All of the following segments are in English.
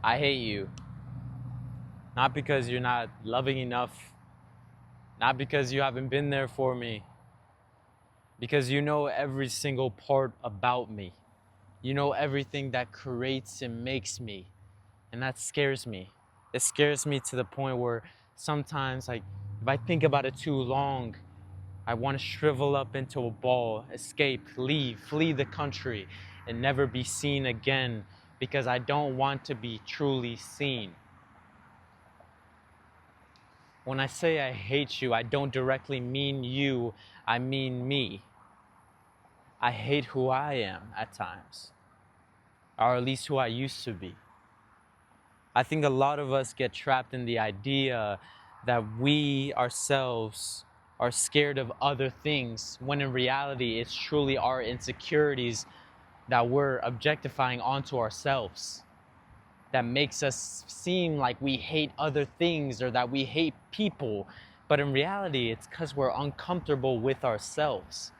I hate you. Not because you're not loving enough, not because you haven't been there for me, because you know every single part about me. You know everything that creates and makes me, and that scares me. It scares me to the point where sometimes, like, if I think about it too long, I want to shrivel up into a ball, escape, leave, flee the country, and never be seen again because I don't want to be truly seen. When I say I hate you, I don't directly mean you, I mean me. I hate who I am at times, or at least who I used to be. I think a lot of us get trapped in the idea that we ourselves are scared of other things, when in reality it's truly our insecurities that we're objectifying onto ourselves that makes us seem like we hate other things or that we hate people. But in reality, it's because we're uncomfortable with ourselves.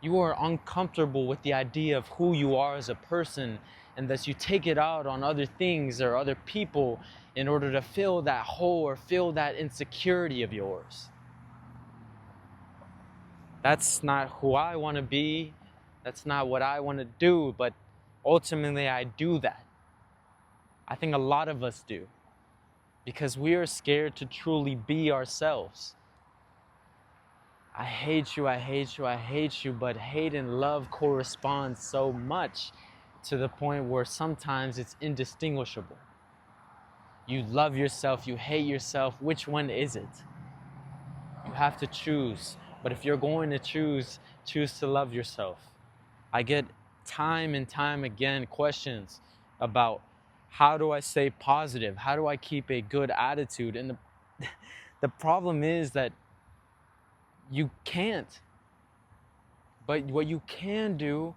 You are uncomfortable with the idea of who you are as a person, and thus you take it out on other things or other people in order to fill that hole or fill that insecurity of yours. That's not who I want to be. That's not what I want to do, but ultimately I do that. I think a lot of us do, because we are scared to truly be ourselves. I hate you, I hate you, I hate you, but hate and love correspond so much to the point where sometimes it's indistinguishable. You love yourself, you hate yourself, which one is it? You have to choose, but if you're going to choose to love yourself. I get time and time again questions about how do I stay positive? How do I keep a good attitude? And the problem is that you can't. But what you can do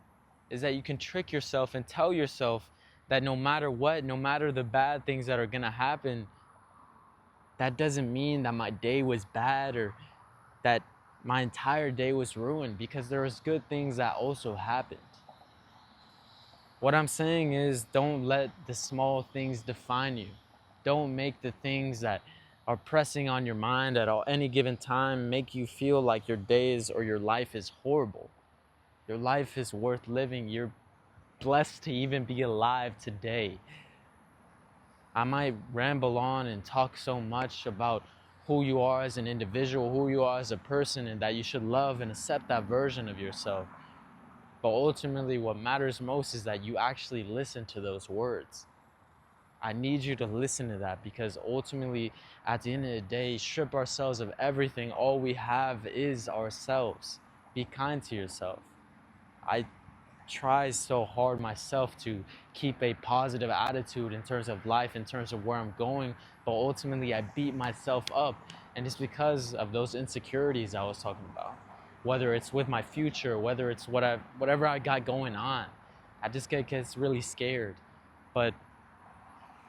is that you can trick yourself and tell yourself that no matter what, no matter the bad things that are gonna happen, that doesn't mean that my day was bad or that my entire day was ruined, because there was good things that also happened. What I'm saying is, don't let the small things define you. Don't make the things that are pressing on your mind at any given time make you feel like your days or your life is horrible. Your life is worth living. You're blessed to even be alive today. I might ramble on and talk so much about who you are as an individual, who you are as a person, and that you should love and accept that version of yourself. But ultimately, what matters most is that you actually listen to those words. I need you to listen to that, because ultimately, at the end of the day, strip ourselves of everything. All we have is ourselves. Be kind to yourself. I try so hard myself to keep a positive attitude in terms of life, in terms of where I'm going, but ultimately I beat myself up. And it's because of those insecurities I was talking about. Whether it's with my future, whether it's whatever I got going on, I just get really scared. But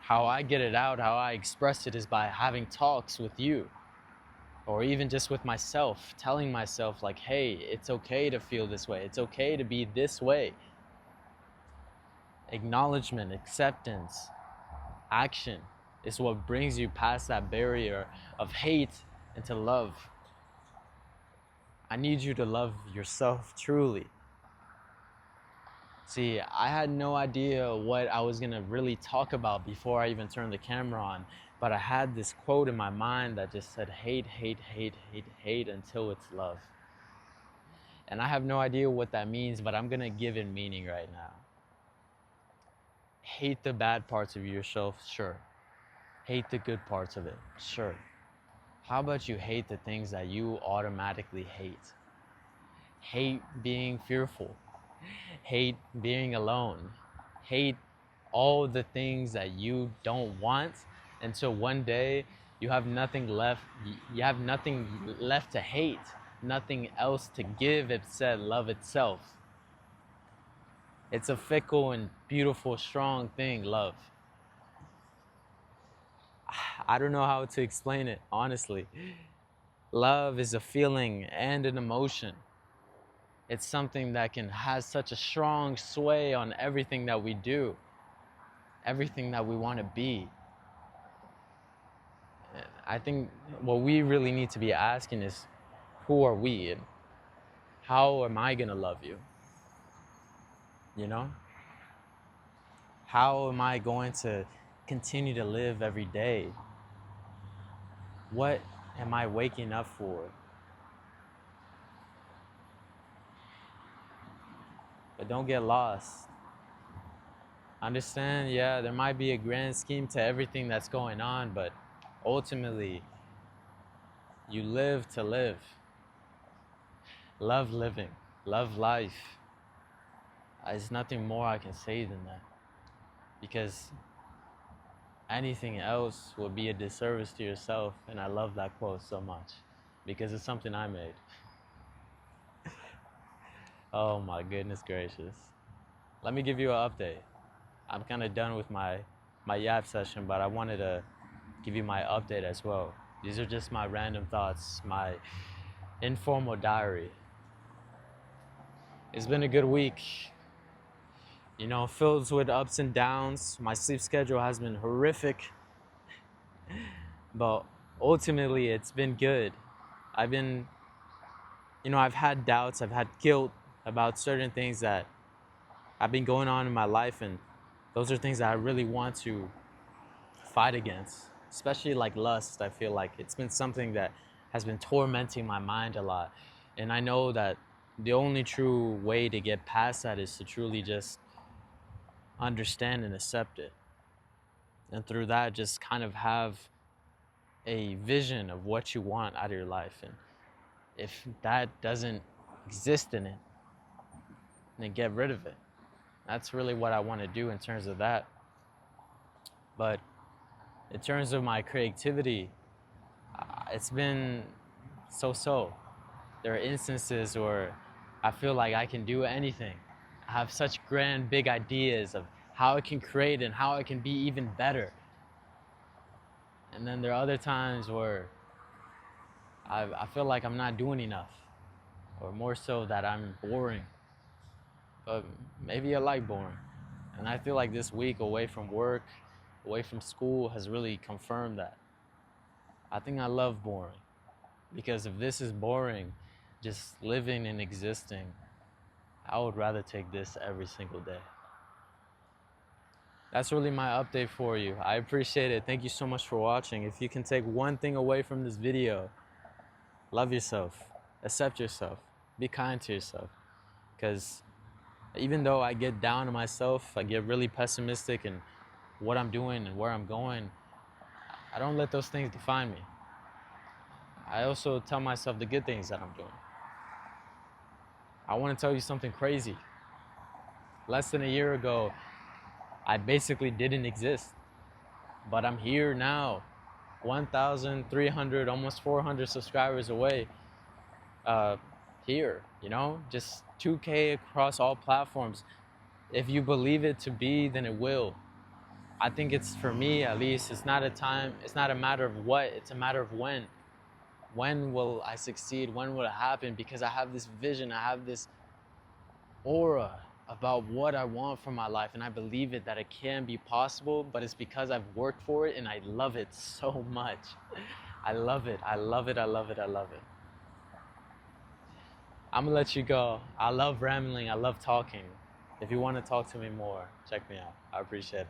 how I get it out, how I express it, is by having talks with you, or even just with myself, telling myself like, hey, it's okay to feel this way. It's okay to be this way. Acknowledgement, acceptance, action is what brings you past that barrier of hate into love. I need you to love yourself truly. See, I had no idea what I was gonna really talk about before I even turned the camera on, but I had this quote in my mind that just said, hate, hate, hate, hate, hate until it's love. And I have no idea what that means, but I'm gonna give it meaning right now. Hate the bad parts of yourself, sure. Hate the good parts of it, sure. How about you hate the things that you automatically hate? Hate being fearful, hate being alone, hate all the things that you don't want, until one day you have nothing left. You have nothing left to hate, nothing else to give except love itself. It's a fickle and beautiful, strong thing, love. I don't know how to explain it, honestly. Love is a feeling and an emotion. It's something that can have such a strong sway on everything that we do. everything that we want to be. And I think what we really need to be asking is, who are we and how am I gonna love you? You know? How am I going to continue to live every day? What am I waking up for? But don't get lost. Understand, yeah, there might be a grand scheme to everything that's going on, but ultimately, you live to live. Love living. Love life. There's nothing more I can say than that. Because anything else would be a disservice to yourself, and I love that quote so much. Because it's something I made. Oh my goodness gracious. Let me give you an update. I'm kind of done with my yap session, but I wanted to give you my update as well. These are just my random thoughts, my informal diary. It's been a good week, you know, filled with ups and downs. My sleep schedule has been horrific, but ultimately it's been good. I've been, you know, I've had doubts, I've had guilt about certain things that have been going on in my life, and those are things that I really want to fight against, especially like lust. I feel like it's been something that has been tormenting my mind a lot. And I know that the only true way to get past that is to truly just understand and accept it. And through that, just kind of have a vision of what you want out of your life. And if that doesn't exist in it, then get rid of it. That's really what I want to do in terms of that. But in terms of my creativity, it's been so. There are instances where I feel like I can do anything. I have such grand, big ideas of how I can create and how I can be even better. And then there are other times where I feel like I'm not doing enough, or more so that I'm boring. But maybe I like boring. And I feel like this week away from work, away from school, has really confirmed that. I think I love boring. Because if this is boring, just living and existing, I would rather take this every single day. That's really my update for you. I appreciate it. Thank you so much for watching. If you can take one thing away from this video, love yourself, accept yourself, be kind to yourself. Because even though I get down on myself, I get really pessimistic in what I'm doing and where I'm going, I don't let those things define me. I also tell myself the good things that I'm doing. I want to tell you something crazy. Less than a year ago, I basically didn't exist. But I'm here now, 1,300, almost 400 subscribers away. Here, you know, just 2K across all platforms. If you believe it to be, then it will. I think it's, for me at least, it's not a matter of what, it's a matter of when. When will I succeed? When will it happen? Because I have this vision, I have this aura about what I want for my life, and I believe it that it can be possible, but it's because I've worked for it and I love it so much. I love it. I love it. I love it. I love it. I'm gonna let you go. I love rambling. I love talking. If you want to talk to me more, check me out. I appreciate it.